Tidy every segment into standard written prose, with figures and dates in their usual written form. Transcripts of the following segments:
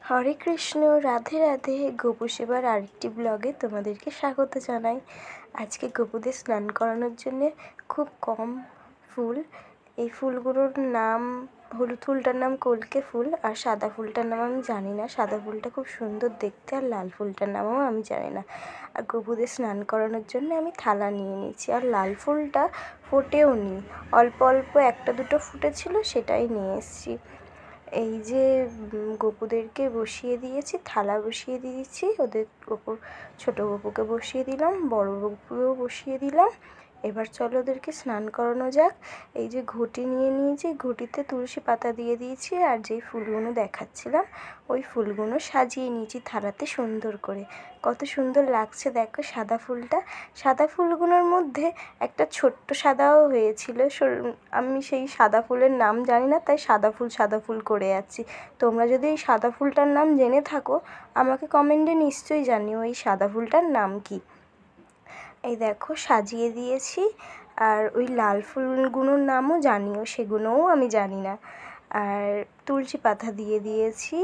হরে কৃষ্ণ, রাধে রাধে। গোপু সেবার আরেকটি ব্লগে তোমাদেরকে স্বাগত জানাই। আজকে গোপুদের স্নান করানোর জন্যে খুব কম ফুল, এই ফুলগুলোর নাম, হলুদ ফুলটার নাম কলকে ফুল, আর সাদা ফুলটার নাম আমি জানি না। সাদা ফুলটা খুব সুন্দর দেখতে, আর লাল ফুলটার নামও আমি জানি না। আর গোপুদের স্নান করানোর জন্য আমি থালা নিয়ে নিয়েছি, আর লাল ফুলটা ফোটেও নি, অল্প অল্প একটা দুটো ফুটেছিল, সেটাই নিয়ে এসেছি। এই যে গোপুদেরকে বসিয়ে দিয়েছি, থালা বসিয়ে দিয়েছি, ওদের ওপর ছোটো গোপুকে বসিয়ে দিলাম, বড় গোপুকেও বসিয়ে দিলাম। এবার চলো ওদেরকে স্নান করানো যাক। এই যে ঘটি নিয়ে নিয়েছি, ঘটিতে তুলসী পাতা দিয়ে দিয়েছি, আর যেই ফুলগুলো দেখাচ্ছিলাম ওই ফুলগুলো সাজিয়ে নিয়েছি থালাতে সুন্দর করে। কত সুন্দর লাগছে দেখো সাদা ফুলটা। সাদা ফুলগুলোর মধ্যে একটা ছোট্ট সাদাও হয়েছিল, আমি সেই সাদা ফুলের নাম জানি না, তাই সাদা ফুল করে যাচ্ছি। তোমরা যদি এই সাদা ফুলটার নাম জেনে থাকো আমাকে কমেন্টে নিশ্চয়ই জানিও এই সাদা ফুলটার নাম কি। এই দেখো সাজিয়ে দিয়েছি, আর ওই লাল ফুলগুলোর নামও জানিও, সেগুলোও আমি জানি না। আর তুলসী পাতা দিয়ে দিয়েছি।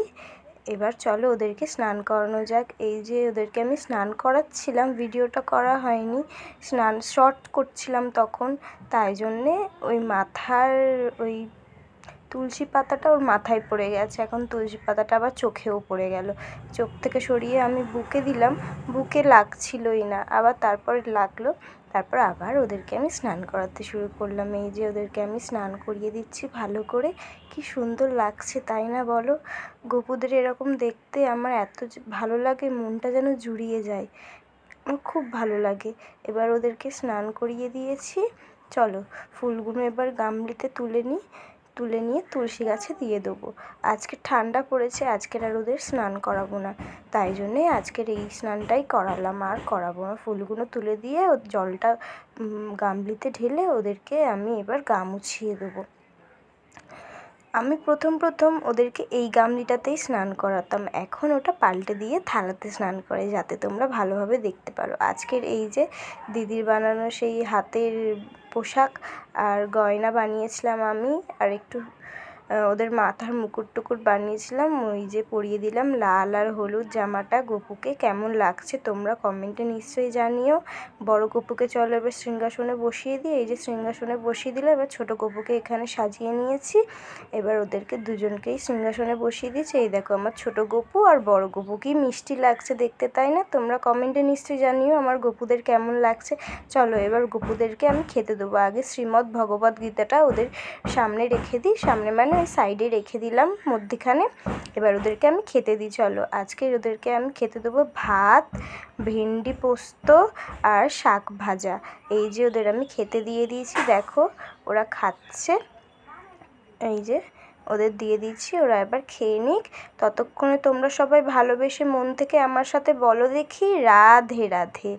এবার চলো ওদেরকে স্নান করানো যাক। এই যে ওদেরকে আমি স্নান করাচ্ছিলাম, ভিডিওটা করা হয়নি, স্নান শর্ট করছিলাম তখন, তাই জন্যে ওই মাথার ওই তুলসী পাতাটা ওর মাথায় পড়ে গেছে। এখন তুলসী পাতাটা আবার চোখেও পড়ে গেল। চোখ থেকে সরিয়ে আমি বুকে দিলাম, বুকে লাগছিলই না, আবার তারপরে লাগলো। তারপর আবার ওদেরকে আমি স্নান করাতে শুরু করলাম। এই যে ওদেরকে আমি স্নান করিয়ে দিচ্ছি ভালো করে। কি সুন্দর লাগছে তাই না বলো? গোপুদের এরকম দেখতে আমার এত ভালো লাগে, মনটা যেন জুড়িয়ে যায়, আমার খুব ভালো লাগে। এবার ওদেরকে স্নান করিয়ে দিয়েছি, চলো ফুলগুলো এবার গামলিতে তুলে নিয়ে তুলসী গাছে দিয়ে দেবো। আজকে ঠান্ডা পড়েছে, আজকের আর ওদের স্নান করাবো না, তাই জন্যে আজকের এই স্নানটাই করালাম, আর করাবো না। ফুলগুলো তুলে দিয়ে জলটা গামলিতে ঢেলে ওদেরকে আমি এবার গা মুছিয়ে দেবো। আমি প্রথম ওদেরকে এই গামলিটাতেই স্নান করাতাম, এখন ওটা পাল্টে দিয়ে থালাতে স্নান করে, যাতে তোমরা ভালোভাবে দেখতে পারো। আজকের এই যে দিদির বানানো সেই হাতের পোশাক আর গয়না বানিয়েছিলাম আমি, আর একটু ওদের মাথার মুকুট বানিয়েছিলাম, ওই যে পরিয়ে দিলাম লাল আর হলুদ জামাটা গোপুকে। কেমন লাগছে তোমরা কমেন্টে নিশ্চয়ই জানিও। বড় গোপুকে চলো এবার সিংহাসনে বসিয়ে দিই। এই যে সিংহাসনে বসিয়ে দিলে, এবার ছোটো গোপুকে এখানে সাজিয়ে নিয়েছি। এবার ওদেরকে দুজনকেই সিংহাসনে বসিয়ে দিয়েছি। এই দেখো আমার ছোটো গোপু আর বড় গোপু, কি মিষ্টি লাগছে দেখতে তাই না? তোমরা কমেন্টে নিশ্চয়ই জানিও আমার গোপুদের কেমন লাগছে। চলো এবার গোপুদেরকে আমি খেতে দেবো। আগে শ্রীমদ্ ভগবদ্ গীতাটা ওদের সামনে রেখে দিই, সামনে মানে ওই সাইডে রেখে দিলাম মধ্যিখানে। এবার ওদেরকে আমি খেতে দিই। চলো আজকে ওদেরকে আমি খেতে দেবো ভাত, ভেন্ডি পোস্ত আর শাক ভাজা। এই যে ওদের আমি খেতে দিয়ে দিয়েছি, দেখো ওরা খাচ্ছে। এই যে ওদের দিয়ে দিচ্ছি, ওরা এবার খেয়ে নিক। ততক্ষণে তোমরা সবাই ভালোবেসে মন থেকে আমার সাথে বলো দেখি রাধে রাধে,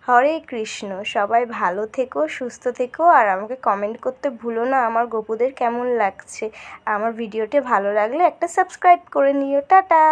হরে কৃষ্ণ। সবাই ভালো থেকো, সুস্থ থেকো, আর আমাকে কমেন্ট করতে ভুলো না আমার গোপুদের কেমন লাগছে। আমার ভিডিওটি ভালো লাগলে একটা সাবস্ক্রাইব করে নিও। টাটা।